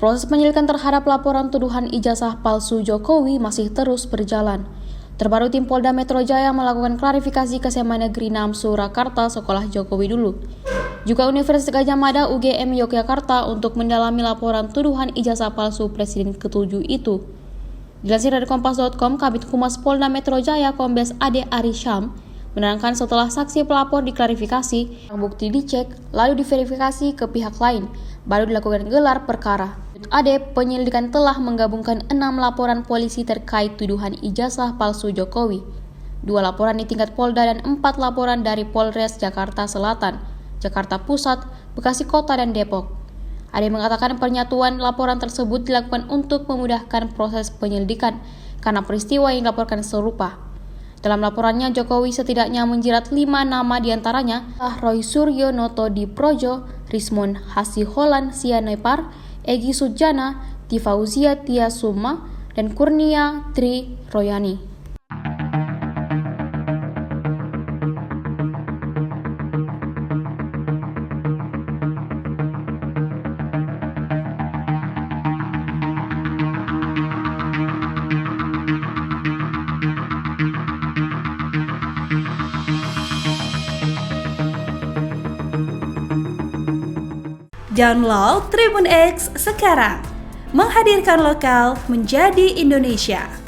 Proses penyelidikan terhadap laporan tuduhan ijazah palsu Jokowi masih terus berjalan. Terbaru tim Polda Metro Jaya melakukan klarifikasi ke SMA Negeri 6 Surakarta Sekolah Jokowi dulu. Juga Universitas Gadjah Mada UGM Yogyakarta untuk mendalami laporan tuduhan ijazah palsu Presiden ke-7 itu. Dilansir dari Kompas.com, Kabid Humas Polda Metro Jaya Kombes Ade Arisham menerangkan setelah saksi pelapor diklarifikasi, bukti dicek, lalu diverifikasi ke pihak lain, baru dilakukan gelar perkara. Ade, penyelidikan telah menggabungkan 6 laporan polisi terkait tuduhan ijazah palsu Jokowi. 2 laporan di tingkat Polda dan 4 laporan dari Polres Jakarta Selatan, Jakarta Pusat, Bekasi Kota, dan Depok. Ade mengatakan penyatuan laporan tersebut dilakukan untuk memudahkan proses penyelidikan karena peristiwa yang dilaporkan serupa. Dalam laporannya, Jokowi setidaknya menjerat 5 nama diantaranya Roy Suryo Noto Diprojo, Rismon Hasiholan Sianepar, Egy Sujana, Tifauzia Tia Suma, dan Kurnia Tri Royani. Download Tribun X sekarang, menghadirkan lokal menjadi Indonesia.